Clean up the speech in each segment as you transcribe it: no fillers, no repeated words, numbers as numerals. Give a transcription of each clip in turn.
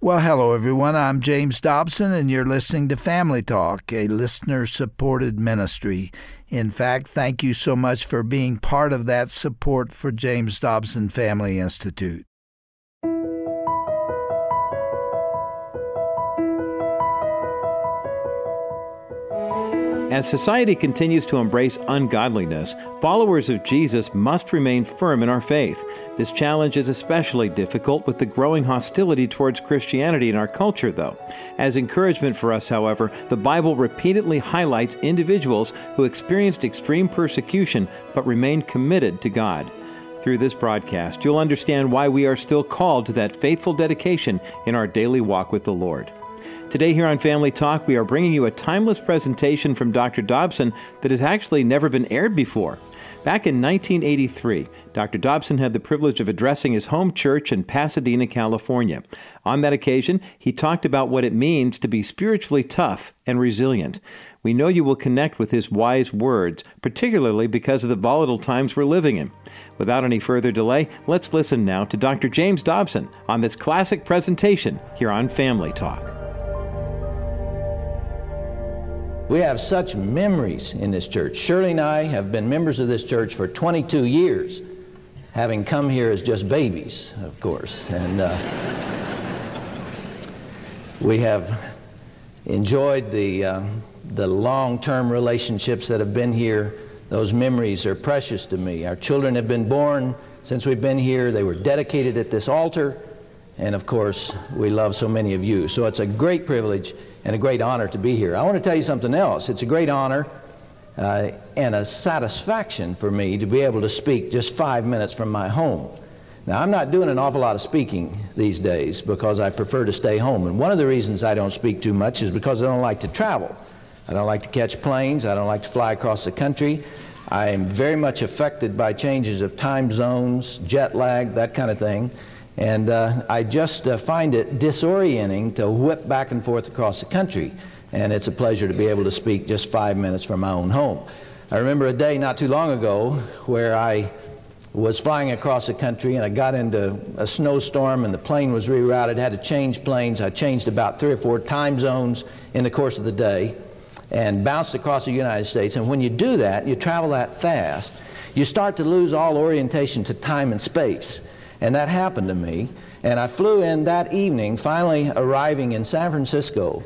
Well, hello, everyone. I'm James Dobson, and you're listening to Family Talk, a listener-supported ministry. In fact, thank you so much for being part of that support for James Dobson Family Institute. As society continues to embrace ungodliness, followers of Jesus must remain firm in our faith. This challenge is especially difficult with the growing hostility towards Christianity in our culture, though. As encouragement for us, however, the Bible repeatedly highlights individuals who experienced extreme persecution but remained committed to God. Through this broadcast, you'll understand why we are still called to that faithful dedication in our daily walk with the Lord. Today here on Family Talk, we are bringing you a timeless presentation from Dr. Dobson that has actually never been aired before. Back in 1983, Dr. Dobson had the privilege of addressing his home church in Pasadena, California. On that occasion, he talked about what it means to be spiritually tough and resilient. We know you will connect with his wise words, particularly because of the volatile times we're living in. Without any further delay, let's listen now to Dr. James Dobson on this classic presentation here on Family Talk. We have such memories in this church. Shirley and I have been members of this church for 22 years, having come here as just babies, of course. And we have enjoyed the long-term relationships that have been here. Those memories are precious to me. Our children have been born since we've been here. They were dedicated at this altar. And of course, we love so many of you. So it's a great privilege and a great honor to be here. I want to tell you something else. It's a great honor and a satisfaction for me to be able to speak just 5 minutes from my home. Now, I'm not doing an awful lot of speaking these days because I prefer to stay home. And one of the reasons I don't speak too much is because I don't like to travel. I don't like to catch planes. I don't like to fly across the country. I am very much affected by changes of time zones, jet lag, that kind of thing. And I just find it disorienting to whip back and forth across the country. And it's a pleasure to be able to speak just 5 minutes from my own home. I remember a day not too long ago where I was flying across the country and I got into a snowstorm and the plane was rerouted, had to change planes. I changed about 3 or 4 time zones in the course of the day and bounced across the United States. And when you do that, you travel that fast, you start to lose all orientation to time and space. And that happened to me. And I flew in that evening, finally arriving in San Francisco.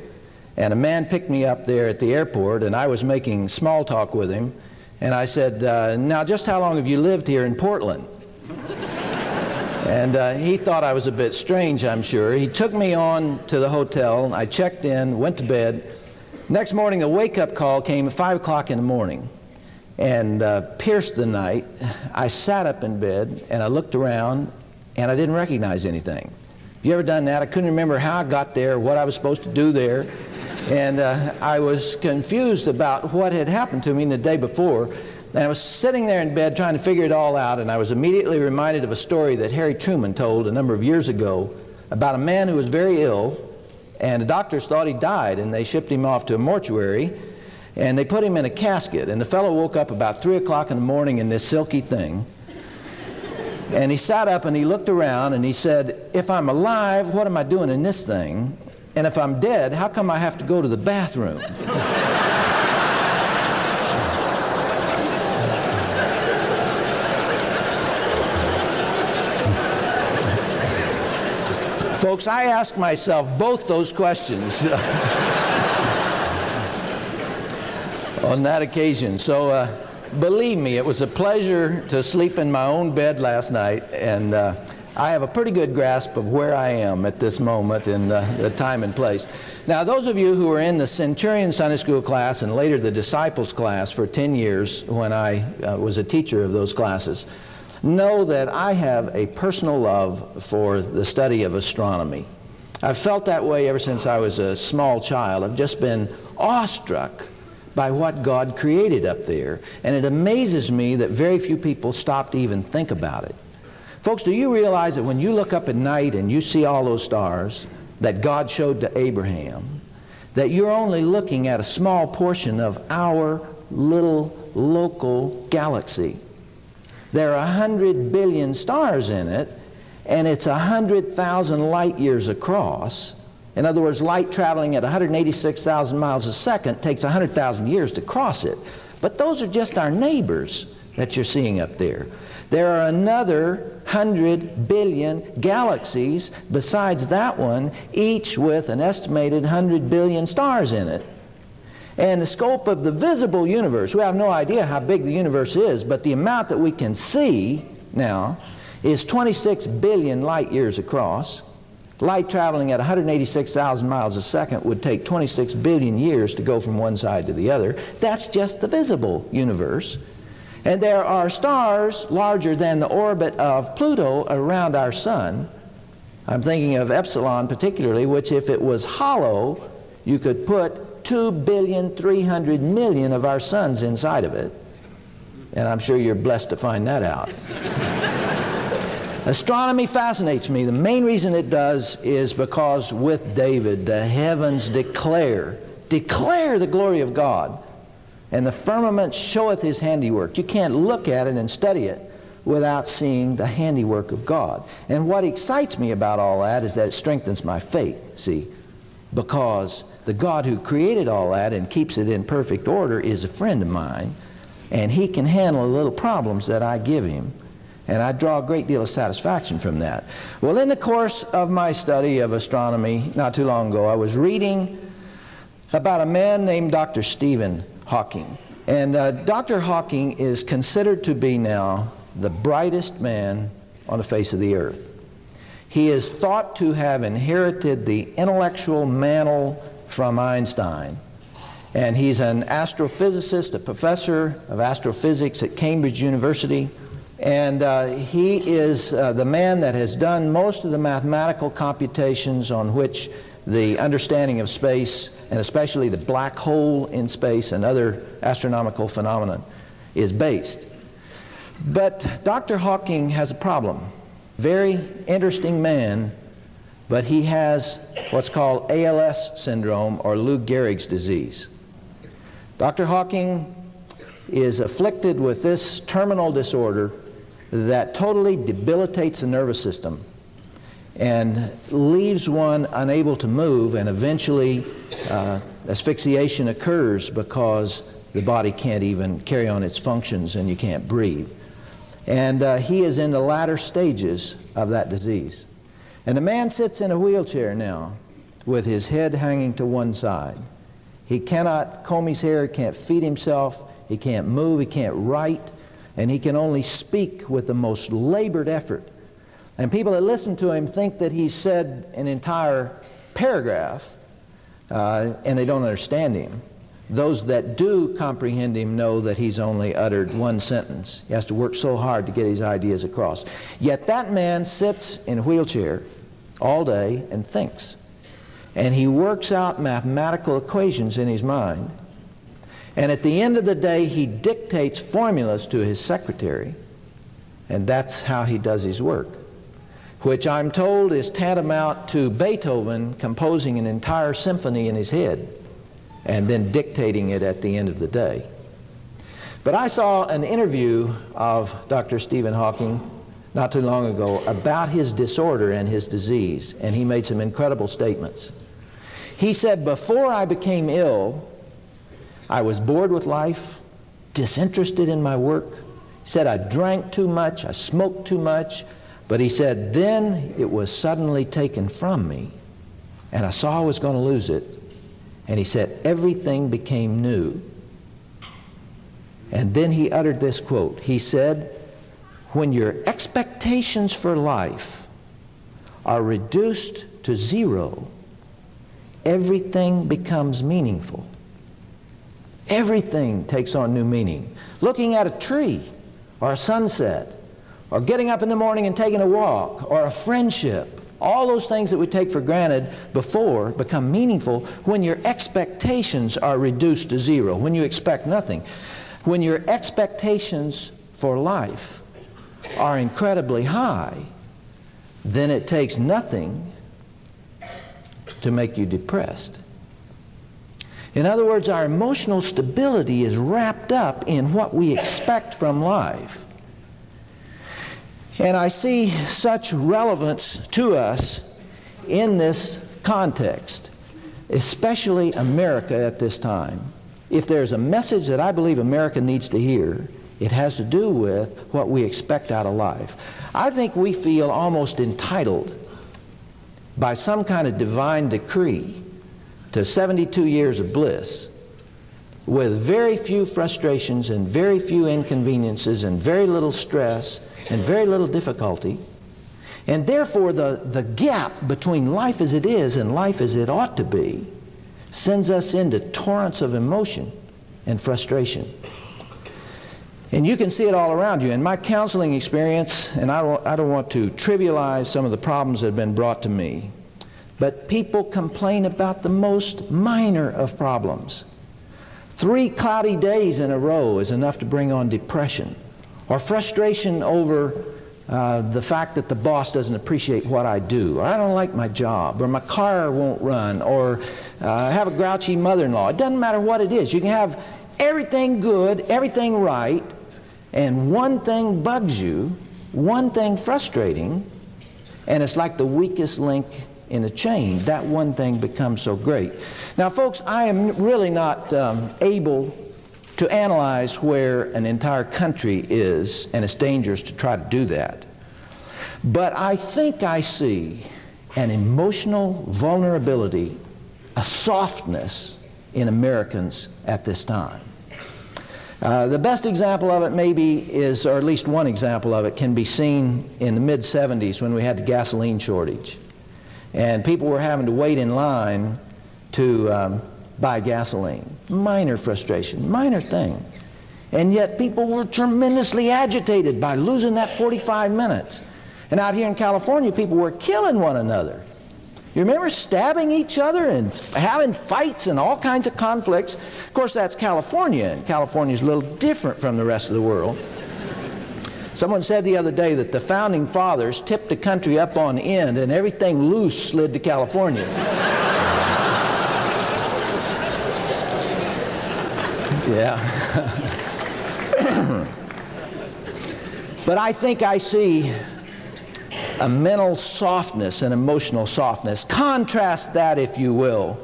And a man picked me up there at the airport, and I was making small talk with him. And I said, now, just how long have you lived here in Portland? And he thought I was a bit strange, I'm sure. He took me on to the hotel. I checked in, went to bed. Next morning, a wake-up call came at 5 o'clock in the morning. And pierced the night. I sat up in bed, and I looked around, and I didn't recognize anything. Have you ever done that? I couldn't remember how I got there, what I was supposed to do there. And I was confused about what had happened to me the day before. And I was sitting there in bed trying to figure it all out, and I was immediately reminded of a story that Harry Truman told a number of years ago about a man who was very ill, and the doctors thought he died, and they shipped him off to a mortuary, and they put him in a casket. And the fellow woke up about 3 o'clock in the morning in this silky thing. And he sat up and he looked around and he said, if I'm alive, what am I doing in this thing? And if I'm dead, how come I have to go to the bathroom? Folks, I ask myself both those questions on that occasion. So believe me, it was a pleasure to sleep in my own bed last night, and I have a pretty good grasp of where I am at this moment in the time and place. Now, those of you who were in the Centurion Sunday School class and later the Disciples class for 10 years when I was a teacher of those classes, know that I have a personal love for the study of astronomy. I've felt that way ever since I was a small child. I've just been awestruck by what God created up there. And it amazes me that very few people stop to even think about it. Folks, do you realize that when you look up at night and you see all those stars that God showed to Abraham, that you're only looking at a small portion of our little local galaxy? There are 100 billion stars in it, and it's 100,000 light years across. In other words, light traveling at 186,000 miles a second takes 100,000 years to cross it. But those are just our neighbors that you're seeing up there. There are another 100 billion galaxies besides that one, each with an estimated 100 billion stars in it. And the scope of the visible universe, we have no idea how big the universe is, but the amount that we can see now is 26 billion light years across. Light traveling at 186,000 miles a second would take 26 billion years to go from one side to the other. That's just the visible universe. And there are stars larger than the orbit of Pluto around our sun. I'm thinking of Epsilon particularly, which if it was hollow, you could put 2,300,000,000 of our suns inside of it. And I'm sure you're blessed to find that out. Astronomy fascinates me. The main reason it does is because with David, the heavens declare the glory of God, and the firmament showeth his handiwork. You can't look at it and study it without seeing the handiwork of God. And what excites me about all that is that it strengthens my faith, see, because the God who created all that and keeps it in perfect order is a friend of mine, and he can handle the little problems that I give him. And I draw a great deal of satisfaction from that. Well, in the course of my study of astronomy not too long ago, I was reading about a man named Dr. Stephen Hawking. And Dr. Hawking is considered to be now the brightest man on the face of the earth. He is thought to have inherited the intellectual mantle from Einstein. And he's an astrophysicist, a professor of astrophysics at Cambridge University. And he is the man that has done most of the mathematical computations on which the understanding of space, and especially the black hole in space and other astronomical phenomena, is based. But Dr. Hawking has a problem. Very interesting man, but he has what's called ALS syndrome, or Lou Gehrig's disease. Dr. Hawking is afflicted with this terminal disorder that totally debilitates the nervous system and leaves one unable to move, and eventually asphyxiation occurs because the body can't even carry on its functions and you can't breathe. And he is in the latter stages of that disease. And the man sits in a wheelchair now with his head hanging to one side. He cannot comb his hair, can't feed himself, he can't move, he can't write, and he can only speak with the most labored effort. And people that listen to him think that he said an entire paragraph, and they don't understand him. Those that do comprehend him know that he's only uttered one sentence. He has to work so hard to get his ideas across. Yet that man sits in a wheelchair all day and thinks. And he works out mathematical equations in his mind. And at the end of the day, he dictates formulas to his secretary, and that's how he does his work, which I'm told is tantamount to Beethoven composing an entire symphony in his head and then dictating it at the end of the day. But I saw an interview of Dr. Stephen Hawking not too long ago about his disorder and his disease, and he made some incredible statements. He said, "Before I became ill, I was bored with life, disinterested in my work." He said, "I drank too much, I smoked too much," but he said, "Then it was suddenly taken from me, and I saw I was going to lose it." And he said, "Everything became new." And then he uttered this quote. He said, "When your expectations for life are reduced to zero, everything becomes meaningful." Everything takes on new meaning. Looking at a tree, or a sunset, or getting up in the morning and taking a walk, or a friendship, all those things that we take for granted before become meaningful when your expectations are reduced to zero, when you expect nothing. When your expectations for life are incredibly high, then it takes nothing to make you depressed. In other words, our emotional stability is wrapped up in what we expect from life. And I see such relevance to us in this context, especially America at this time. If there's a message that I believe America needs to hear, it has to do with what we expect out of life. I think we feel almost entitled by some kind of divine decree to 72 years of bliss with very few frustrations and very few inconveniences and very little stress and very little difficulty. And therefore the gap between life as it is and life as it ought to be sends us into torrents of emotion and frustration. And you can see it all around you. In my counseling experience, and I don't want to trivialize some of the problems that have been brought to me, but people complain about the most minor of problems. 3 cloudy days in a row is enough to bring on depression, or frustration over the fact that the boss doesn't appreciate what I do, or I don't like my job, or my car won't run, or I have a grouchy mother-in-law. It doesn't matter what it is. You can have everything good, everything right, and one thing bugs you, one thing frustrating, and it's like the weakest link in a chain. That one thing becomes so great. Now, folks, I am really not able to analyze where an entire country is, and it's dangerous to try to do that. But I think I see an emotional vulnerability, a softness in Americans at this time. The best example of it maybe is, or at least one example of it, can be seen in the mid-70s when we had the gasoline shortage. And people were having to wait in line to buy gasoline. Minor frustration, minor thing. And yet people were tremendously agitated by losing that 45 minutes. And out here in California, people were killing one another. You remember stabbing each other and having fights and all kinds of conflicts? Of course, that's California, and California's a little different from the rest of the world. Someone said the other day that the founding fathers tipped the country up on end and everything loose slid to California. Yeah. But I think I see a mental softness and emotional softness. Contrast that, if you will,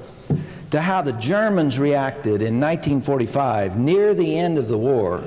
to how the Germans reacted in 1945, near the end of the war.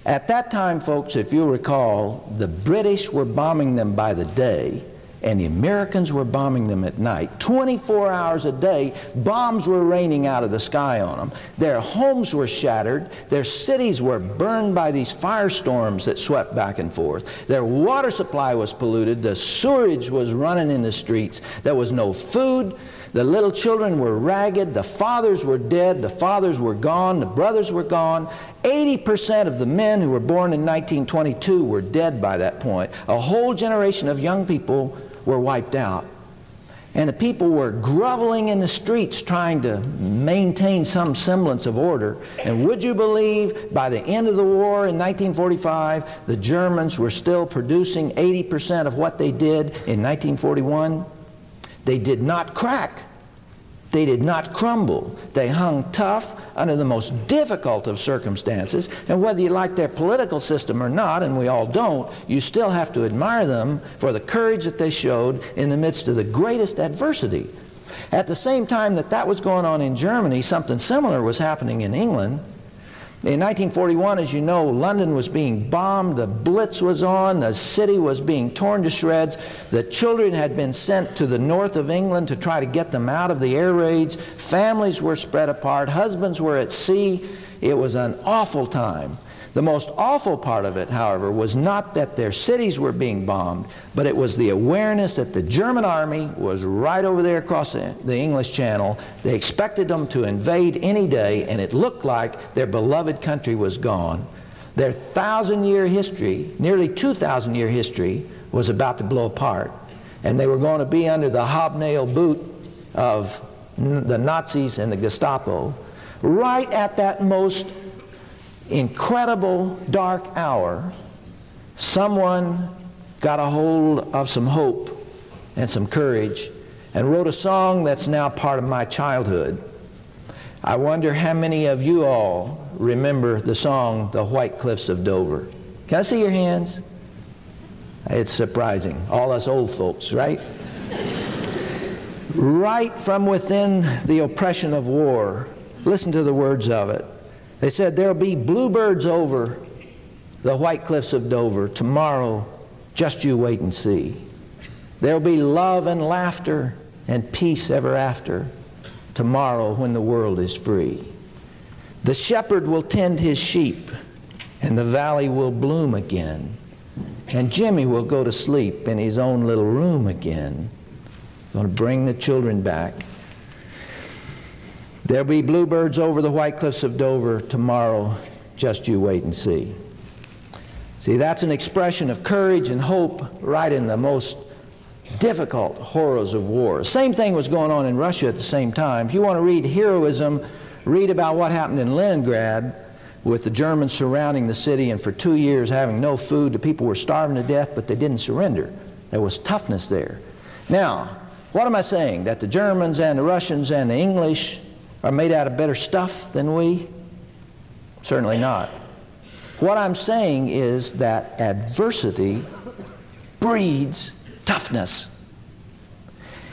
At that time, folks, if you recall, the British were bombing them by the day, and the Americans were bombing them at night. 24 hours a day, bombs were raining out of the sky on them. Their homes were shattered. Their cities were burned by these firestorms that swept back and forth. Their water supply was polluted. The sewerage was running in the streets. There was no food. The little children were ragged. The fathers were dead. The fathers were gone. The brothers were gone. 80% of the men who were born in 1922 were dead by that point. A whole generation of young people were wiped out. And the people were groveling in the streets trying to maintain some semblance of order. And would you believe, by the end of the war in 1945, the Germans were still producing 80% of what they did in 1941? They did not crack. They did not crumble. They hung tough under the most difficult of circumstances, and whether you like their political system or not, and we all don't, you still have to admire them for the courage that they showed in the midst of the greatest adversity. At the same time that that was going on in Germany, something similar was happening in England. In 1941, as you know, London was being bombed, the Blitz was on, the city was being torn to shreds. The children had been sent to the north of England to try to get them out of the air raids. Families were spread apart, husbands were at sea. It was an awful time. The most awful part of it, however, was not that their cities were being bombed, but it was the awareness that the German army was right over there across the English Channel. They expected them to invade any day, and it looked like their beloved country was gone. Their 1,000-year history, nearly 2,000-year history, was about to blow apart, and they were going to be under the hobnail boot of the Nazis and the Gestapo. Right at that most incredible dark hour, someone got a hold of some hope and some courage and wrote a song that's now part of my childhood. I wonder how many of you all remember the song, The White Cliffs of Dover. Can I see your hands? It's surprising. All us old folks, right? Right from within the oppression of war, listen to the words of it. They said, there'll be bluebirds over the white cliffs of Dover. Tomorrow, just you wait and see. There'll be love and laughter and peace ever after. Tomorrow, when the world is free. The shepherd will tend his sheep, and the valley will bloom again. And Jimmy will go to sleep in his own little room again. Going to bring the children back. There'll be bluebirds over the white cliffs of Dover. Tomorrow, just you wait and see. See, that's an expression of courage and hope right in the most difficult horrors of war. Same thing was going on in Russia at the same time. If you want to read heroism, read about what happened in Leningrad with the Germans surrounding the city and for 2 years having no food. The people were starving to death, but they didn't surrender. There was toughness there. Now, what am I saying? That the Germans and the Russians and the English are made out of better stuff than we? Certainly not. What I'm saying is that adversity breeds toughness.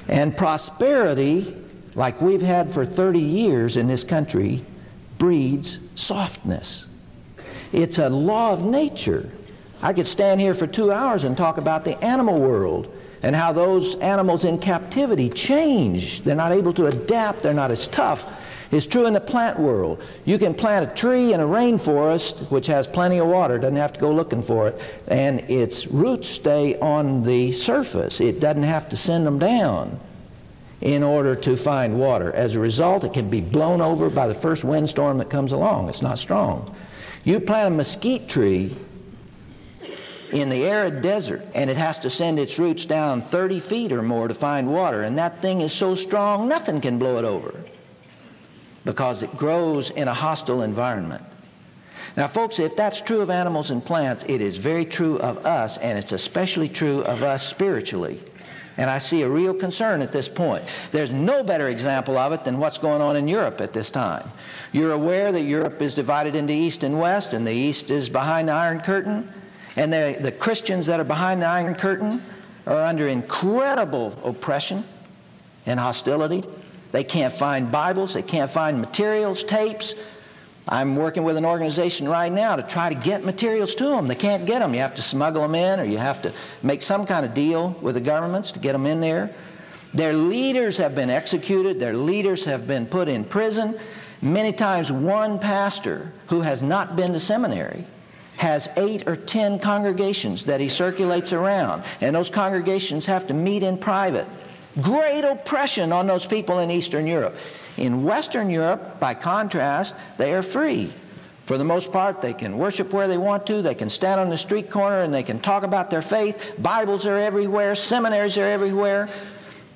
And prosperity, like we've had for 30 years in this country, breeds softness. It's a law of nature. I could stand here for 2 hours and talk about the animal world and how those animals in captivity change. They're not able to adapt. They're not as tough. It's true in the plant world. You can plant a tree in a rainforest which has plenty of water, doesn't have to go looking for it, and its roots stay on the surface. It doesn't have to send them down in order to find water. As a result, it can be blown over by the first windstorm that comes along. It's not strong. You plant a mesquite tree in the arid desert, and it has to send its roots down 30 feet or more to find water, and that thing is so strong nothing can blow it over, because it grows in a hostile environment. Now, folks, if that's true of animals and plants, it is very true of us, and it's especially true of us spiritually. And I see a real concern at this point. There's no better example of it than what's going on in Europe at this time. You're aware that Europe is divided into East and West, and the East is behind the Iron Curtain, and the Christians that are behind the Iron Curtain are under incredible oppression and hostility. They can't find Bibles, they can't find materials, tapes. I'm working with an organization right now to try to get materials to them. They can't get them. You have to smuggle them in, or you have to make some kind of deal with the governments to get them in there. Their leaders have been executed. Their leaders have been put in prison. Many times one pastor who has not been to seminary has 8 or 10 congregations that he circulates around, and those congregations have to meet in private. Great oppression on those people in Eastern Europe. In Western Europe, by contrast, they are free. For the most part, they can worship where they want to. They can stand on the street corner and they can talk about their faith. Bibles are everywhere. Seminaries are everywhere.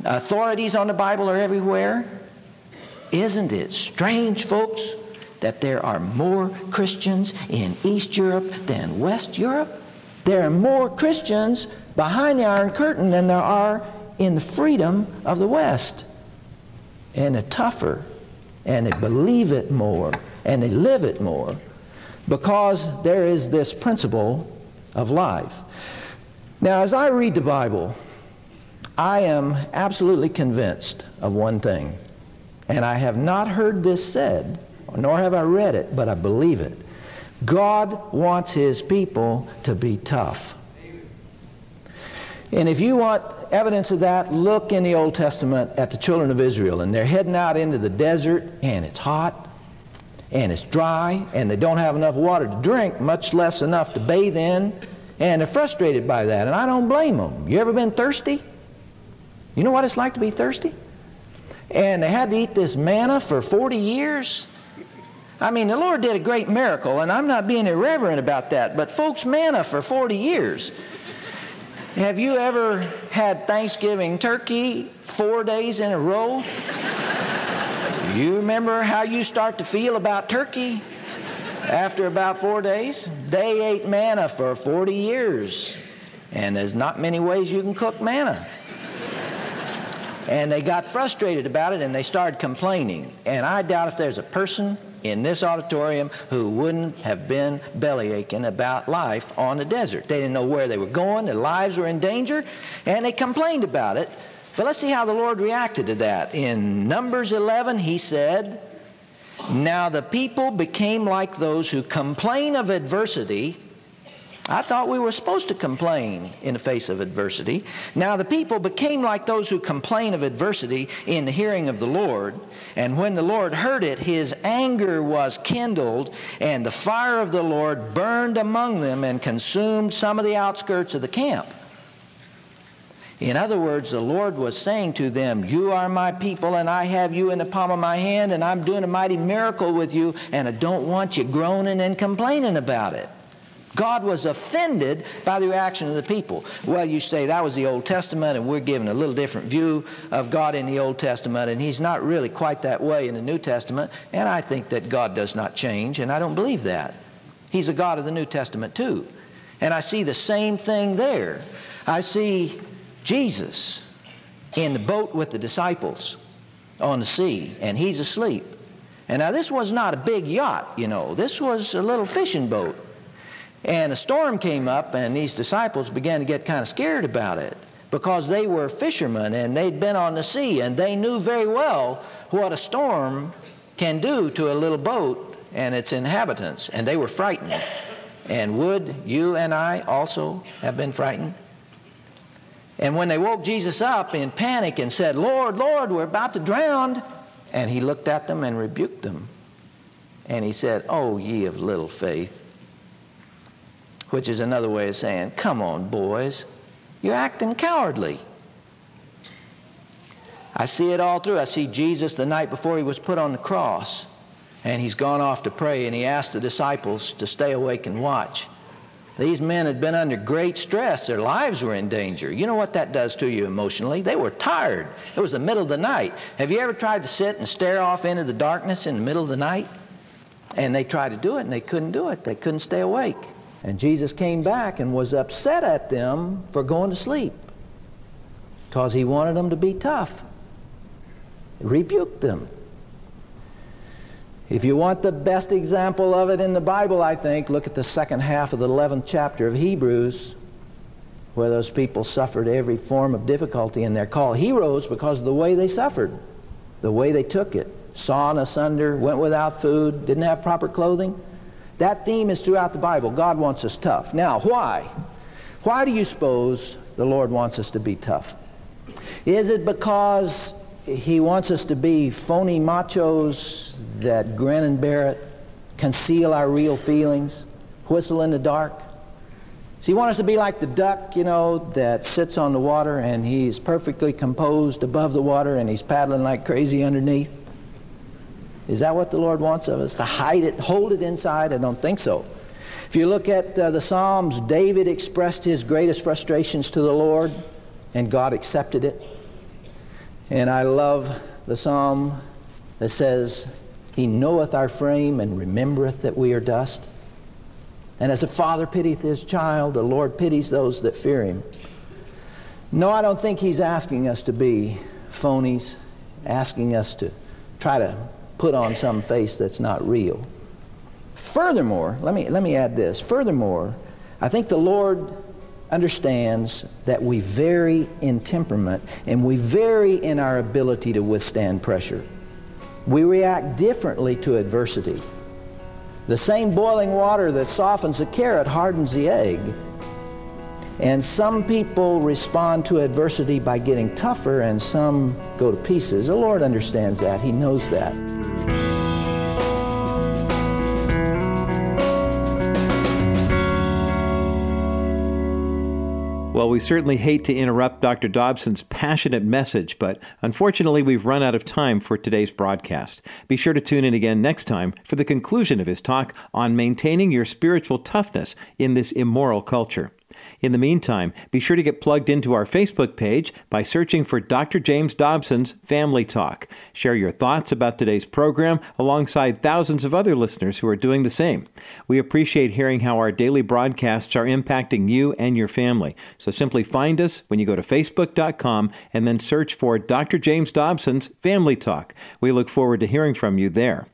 Authorities on the Bible are everywhere. Isn't it strange, folks, that there are more Christians in East Europe than West Europe? There are more Christians behind the Iron Curtain than there are in the freedom of the West. And they're tougher, and they believe it more, and they live it more, because there is this principle of life. Now, as I read the Bible, I am absolutely convinced of one thing, and I have not heard this said, nor have I read it, but I believe it. God wants His people to be tough. And if you want evidence of that, look in the Old Testament at the children of Israel, and they're heading out into the desert, and it's hot, and it's dry, and they don't have enough water to drink, much less enough to bathe in, and they're frustrated by that, and I don't blame them. You ever been thirsty? You know what it's like to be thirsty? And they had to eat this manna for 40 years. I mean, the Lord did a great miracle, and I'm not being irreverent about that, but folks, manna for 40 years. Have you ever had Thanksgiving turkey 4 days in a row? You remember how you start to feel about turkey after about 4 days? They ate manna for 40 years, and there's not many ways you can cook manna. And they got frustrated about it, and they started complaining. And I doubt if there's a person in this auditorium who wouldn't have been belly aching about life on the desert. They didn't know where they were going. Their lives were in danger, and they complained about it. But let's see how the Lord reacted to that. In Numbers 11, he said, "Now the people became like those who complain of adversity." I thought we were supposed to complain in the face of adversity. "Now the people became like those who complain of adversity in the hearing of the Lord. And when the Lord heard it, his anger was kindled, and the fire of the Lord burned among them and consumed some of the outskirts of the camp." In other words, the Lord was saying to them, "You are my people, and I have you in the palm of my hand, and I'm doing a mighty miracle with you, and I don't want you groaning and complaining about it." God was offended by the reaction of the people. Well, you say that was the Old Testament, and we're given a little different view of God in the Old Testament, and he's not really quite that way in the New Testament, and I think that God does not change, and I don't believe that. He's the God of the New Testament too. And I see the same thing there. I see Jesus in the boat with the disciples on the sea, and he's asleep. And now this was not a big yacht, you know. This was a little fishing boat. And a storm came up, and these disciples began to get kind of scared about it because they were fishermen, and they'd been on the sea, and they knew very well what a storm can do to a little boat and its inhabitants, and they were frightened. And would you and I also have been frightened? And when they woke Jesus up in panic and said, "Lord, Lord, we're about to drown," and he looked at them and rebuked them. And he said, "Oh, ye of little faith," which is another way of saying, "Come on, boys, you're acting cowardly." I see it all through. I see Jesus the night before he was put on the cross, and he's gone off to pray, and he asked the disciples to stay awake and watch. These men had been under great stress. Their lives were in danger. You know what that does to you emotionally? They were tired. It was the middle of the night. Have you ever tried to sit and stare off into the darkness in the middle of the night? And they tried to do it, and they couldn't do it. They couldn't stay awake. And Jesus came back and was upset at them for going to sleep because he wanted them to be tough. He rebuked them. If you want the best example of it in the Bible, I think, look at the second half of the 11th chapter of Hebrews, where those people suffered every form of difficulty in their call. Heroes because of the way they suffered, the way they took it. Sawn asunder, went without food, didn't have proper clothing. That theme is throughout the Bible. God wants us tough. Now, why? Why do you suppose the Lord wants us to be tough? Is it because he wants us to be phony machos that grin and bear it, conceal our real feelings, whistle in the dark? Does he want us to be like the duck, you know, that sits on the water and he's perfectly composed above the water and he's paddling like crazy underneath? Is that what the Lord wants of us? To hide it, hold it inside? I don't think so. If you look at the Psalms, David expressed his greatest frustrations to the Lord, and God accepted it. And I love the Psalm that says, "He knoweth our frame and remembereth that we are dust." And as a father pitieth his child, the Lord pities those that fear him. No, I don't think he's asking us to be phonies, asking us to try to put on some face that's not real. Furthermore, let me add this. Furthermore, I think the Lord understands that we vary in temperament and we vary in our ability to withstand pressure. We react differently to adversity. The same boiling water that softens a carrot hardens the egg. And some people respond to adversity by getting tougher, and some go to pieces. The Lord understands that. He knows that. Well, we certainly hate to interrupt Dr. Dobson's passionate message, but unfortunately we've run out of time for today's broadcast. Be sure to tune in again next time for the conclusion of his talk on maintaining your spiritual toughness in this immoral culture. In the meantime, be sure to get plugged into our Facebook page by searching for Dr. James Dobson's Family Talk. Share your thoughts about today's program alongside thousands of other listeners who are doing the same. We appreciate hearing how our daily broadcasts are impacting you and your family. So simply find us when you go to Facebook.com and then search for Dr. James Dobson's Family Talk. We look forward to hearing from you there.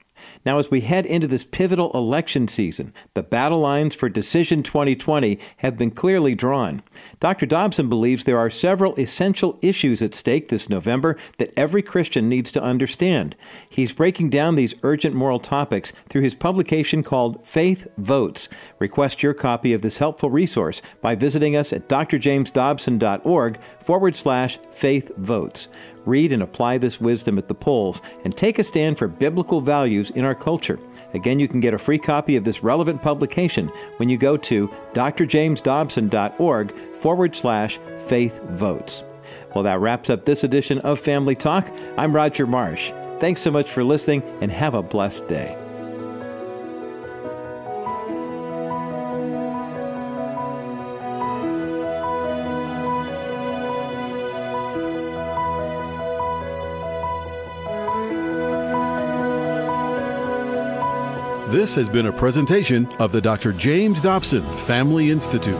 Now, as we head into this pivotal election season, the battle lines for Decision 2020 have been clearly drawn. Dr. Dobson believes there are several essential issues at stake this November that every Christian needs to understand. He's breaking down these urgent moral topics through his publication called Faith Votes. Request your copy of this helpful resource by visiting us at drjamesdobson.org/Faith Votes. Read and apply this wisdom at the polls and take a stand for biblical values in our culture. Again, you can get a free copy of this relevant publication when you go to drjamesdobson.org/Faith Votes. Well, that wraps up this edition of Family Talk. I'm Roger Marsh. Thanks so much for listening and have a blessed day. This has been a presentation of the Dr. James Dobson Family Institute.